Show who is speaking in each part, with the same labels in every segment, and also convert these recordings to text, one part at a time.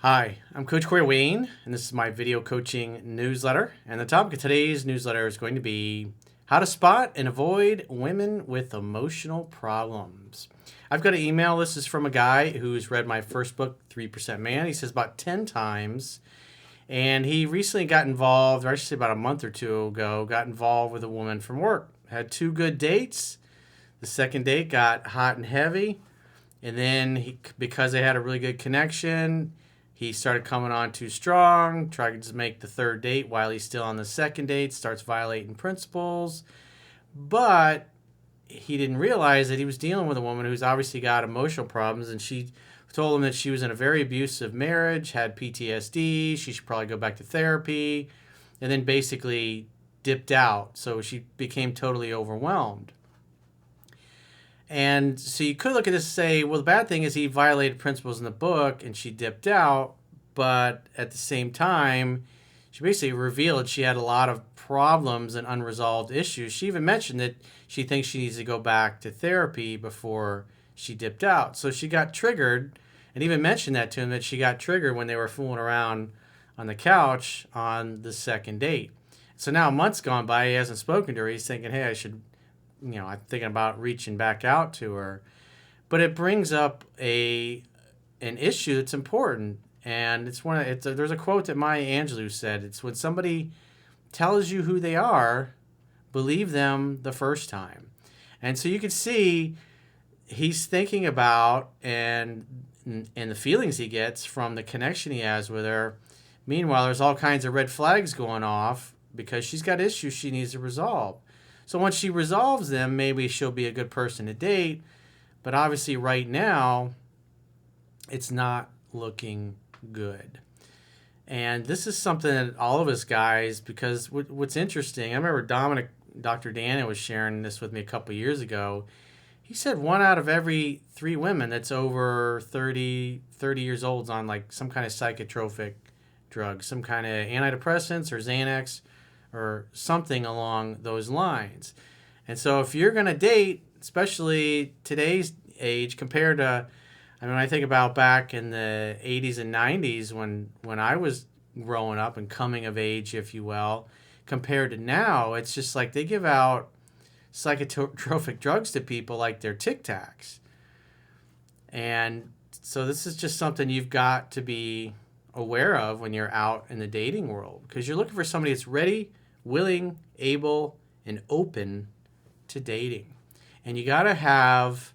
Speaker 1: Hi, I'm Coach Corey Wayne, and this is my video coaching newsletter. And the topic of today's newsletter is going to be how to spot and avoid women with emotional problems. I've got an email. This is from a guy who's read my first book, 3% Man. He says about 10 times. And he recently got involved, or I should say about a month or two ago, got involved with a woman from work. Had two good dates. The second date got hot and heavy. And then because they had a really good connection, he started coming on too strong, tried to make the third date while he's still on the second date, starts violating principles. But he didn't realize that he was dealing with a woman who's obviously got emotional problems, and she told him that she was in a very abusive marriage, had PTSD, she should probably go back to therapy, and then basically dipped out. So she became totally overwhelmed. And so you could look at this and say, well, the bad thing is he violated principles in the book and she dipped out. But at the same time, she basically revealed she had a lot of problems and unresolved issues. She even mentioned that she thinks she needs to go back to therapy before she dipped out. So she got triggered, and even mentioned that to him, that she got triggered when they were fooling around on the couch on the second date. So now months gone by, he hasn't spoken to her. He's thinking, hey, I'm thinking about reaching back out to her. But it brings up an issue that's important. And there's a quote that Maya Angelou said. It's when somebody tells you who they are, believe them the first time. And so you can see he's thinking about and the feelings he gets from the connection he has with her. Meanwhile, there's all kinds of red flags going off because she's got issues she needs to resolve. So once she resolves them, maybe she'll be a good person to date. But obviously right now, it's not looking good. And this is something that all of us guys, because what's interesting, I remember Dr. Dana was sharing this with me a couple years ago. He said 1 out of every 3 women that's over 30 years old is on like some kind of psychotropic drug, some kind of antidepressants or Xanax or something along those lines. And so if you're going to date, especially today's age compared to, I mean, I think about back in the 80s and 90s when I was growing up and coming of age, if you will, compared to now, it's just like they give out psychotropic drugs to people like they're Tic Tacs. And so this is just something you've got to be aware of when you're out in the dating world, because you're looking for somebody that's ready, willing, able, and open to dating. And you got to have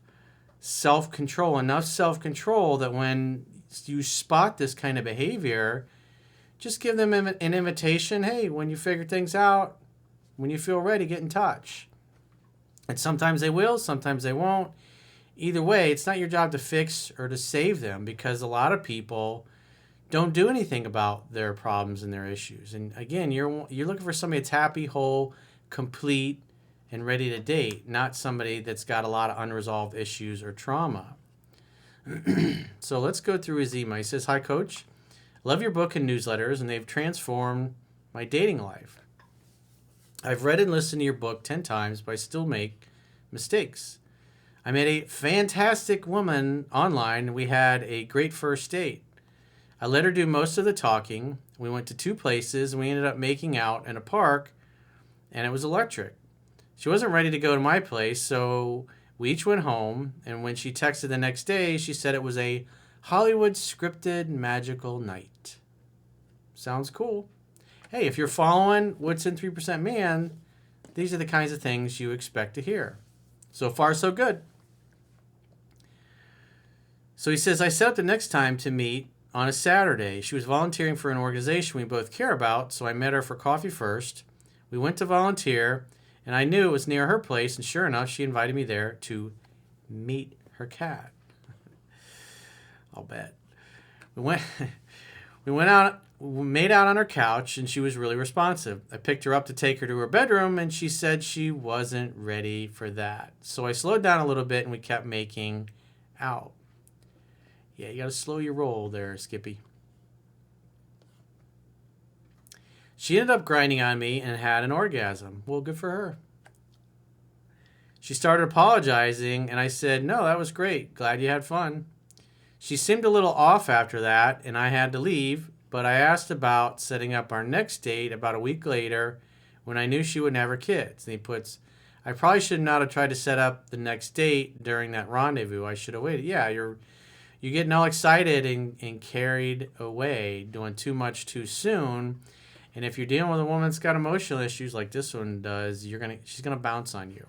Speaker 1: self-control, enough self-control that when you spot this kind of behavior, just give them an invitation. Hey, when you figure things out, when you feel ready, get in touch. And sometimes they will, sometimes they won't. Either way, it's not your job to fix or to save them, because a lot of people don't do anything about their problems and their issues. And again, you're looking for somebody that's happy, whole, complete, and ready to date, not somebody that's got a lot of unresolved issues or trauma. So let's go through his email. He says, "Hi, Coach. Love your book and newsletters, and they've transformed my dating life. I've read and listened to your book 10 times, but I still make mistakes. I met a fantastic woman online, and we had a great first date. I let her do most of the talking. We went to 2 places, and we ended up making out in a park, and it was electric. She wasn't ready to go to my place, so we each went home, and when she texted the next day, she said it was a Hollywood scripted magical night." Sounds cool. Hey, if you're following what's in 3% Man, these are the kinds of things you expect to hear. So far, so good. So he says, "I set up the next time to meet on a Saturday. She was volunteering for an organization we both care about, so I met her for coffee first. We went to volunteer, and I knew it was near her place, and sure enough, she invited me there to meet her cat." I'll bet. We went out, we made out on her couch, and she was really responsive. I picked her up to take her to her bedroom, and she said she wasn't ready for that. So I slowed down a little bit, and we kept making out. Yeah, you got to slow your roll there, Skippy. She ended up grinding on me and had an orgasm. Well, good for her. She started apologizing, and I said, "No, that was great. Glad you had fun." She seemed a little off after that, and I had to leave, but I asked about setting up our next date about a week later when I knew she wouldn't have her kids. And he puts, I probably should not have tried to set up the next date during that rendezvous. I should have waited. Yeah, you're getting all excited and carried away, doing too much too soon. And if you're dealing with a woman that's got emotional issues like this one does, she's gonna bounce on you.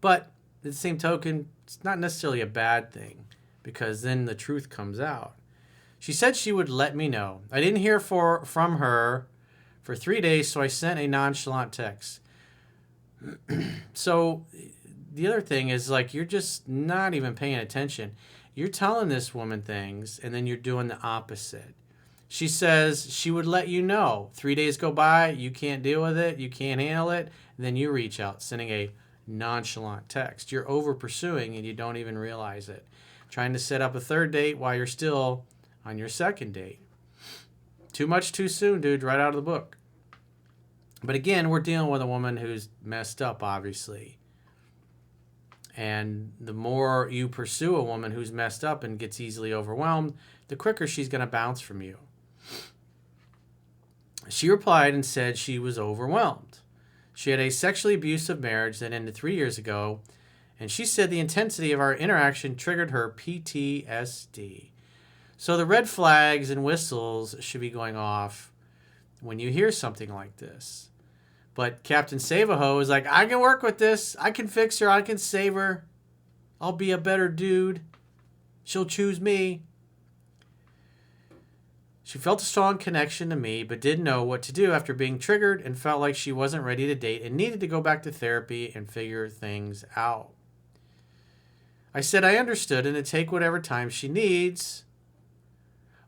Speaker 1: But at the same token, it's not necessarily a bad thing, because then the truth comes out. She said she would let me know. I didn't hear from her for 3 days, so I sent a nonchalant text. So the other thing is, like, you're just not even paying attention. You're telling this woman things, and then you're doing the opposite. She says she would let you know. 3 days go by, you can't deal with it, you can't handle it, and then you reach out, sending a nonchalant text. You're over pursuing, and you don't even realize it. Trying to set up a third date while you're still on your second date. Too much too soon, dude, right out of the book. But again, we're dealing with a woman who's messed up, obviously. And the more you pursue a woman who's messed up and gets easily overwhelmed, the quicker she's going to bounce from you. She replied and said she was overwhelmed. She had a sexually abusive marriage that ended 3 years ago, and she said the intensity of our interaction triggered her PTSD. So the red flags and whistles should be going off when you hear something like this. But Captain Save-A-Ho is like, I can work with this. I can fix her. I can save her. I'll be a better dude. She'll choose me. She felt a strong connection to me, but didn't know what to do after being triggered, and felt like she wasn't ready to date and needed to go back to therapy and figure things out. I said I understood and to take whatever time she needs,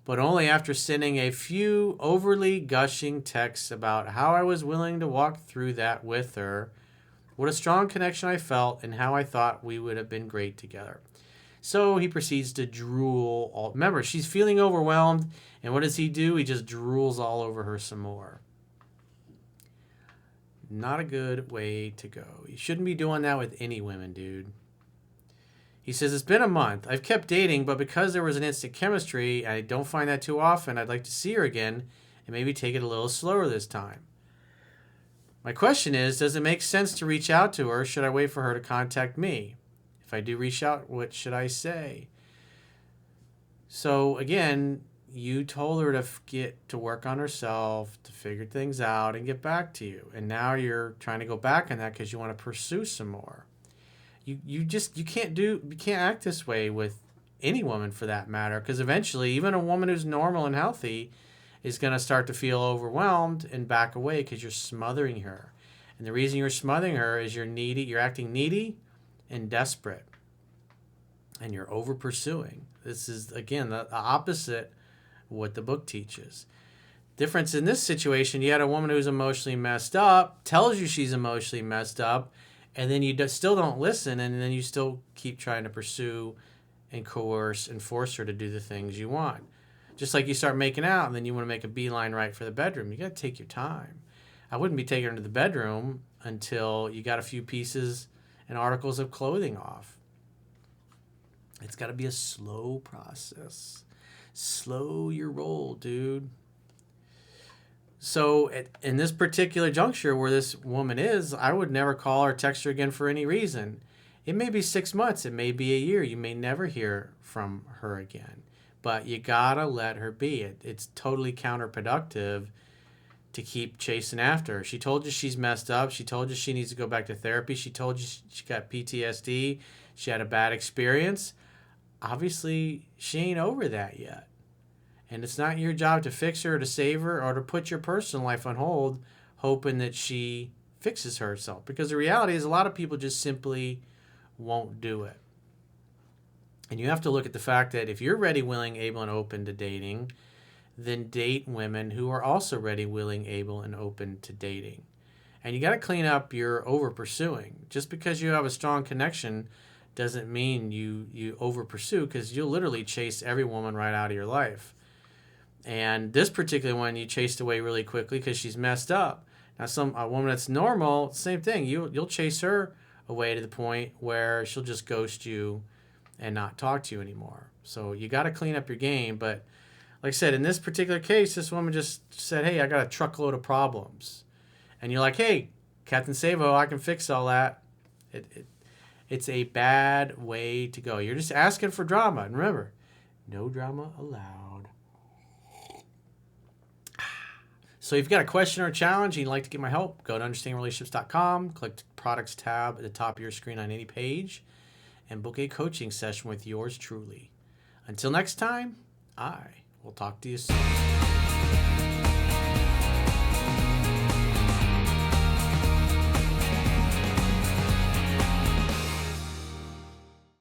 Speaker 1: but only after sending a few overly gushing texts about how I was willing to walk through that with her, what a strong connection I felt, and how I thought we would have been great together. So he proceeds to drool. Remember, she's feeling overwhelmed, and what does he do? He just drools all over her some more. Not a good way to go. You shouldn't be doing that with any women, dude. He says, it's been a month. I've kept dating, but because there was an instant chemistry, and I don't find that too often, I'd like to see her again and maybe take it a little slower this time. My question is, does it make sense to reach out to her, or should I wait for her to contact me? If I do reach out, what should I say? So again, you told her to get to work on herself, to figure things out and get back to you. And now you're trying to go back on that because you want to pursue some more. You can't act this way with any woman for that matter, because eventually even a woman who's normal and healthy is going to start to feel overwhelmed and back away because you're smothering her. And the reason you're smothering her is you're acting needy and desperate, and you're over pursuing. This is, again, the opposite of what the book teaches. Difference in this situation, you had a woman who's emotionally messed up, tells you she's emotionally messed up, and then you still don't listen, and then you still keep trying to pursue and coerce and force her to do the things you want. Just like you start making out, and then you want to make a beeline right for the bedroom. You got to take your time. I wouldn't be taking her to the bedroom until you got a few pieces and articles of clothing off. It's got to be a slow process. Slow your roll, dude. So in this particular juncture where this woman is, I would never call or text her again for any reason. It may be 6 months. It may be a year. You may never hear from her again. But you got to let her be. It's totally counterproductive to keep chasing after her. She told you she's messed up. She told you she needs to go back to therapy. She told you she got PTSD. She had a bad experience. Obviously, she ain't over that yet. And it's not your job to fix her or to save her or to put your personal life on hold hoping that she fixes herself. Because the reality is a lot of people just simply won't do it. And you have to look at the fact that if you're ready, willing, able, and open to dating, then date women who are also ready, willing, able, and open to dating. And you got to clean up your over pursuing. Just because you have a strong connection doesn't mean you over pursue, because you'll literally chase every woman right out of your life. And this particular one you chased away really quickly because she's messed up. Now a woman that's normal, same thing. You'll chase her away to the point where she'll just ghost you and not talk to you anymore. So you got to clean up your game. But like I said, in this particular case, this woman just said, hey, I got a truckload of problems. And you're like, hey, Captain Savo, I can fix all that. It's a bad way to go. You're just asking for drama. And remember, no drama allowed. So if you've got a question or a challenge and you'd like to get my help, go to understandingrelationships.com, click the products tab at the top of your screen on any page, and book a coaching session with yours truly. Until next time, I will talk to you soon.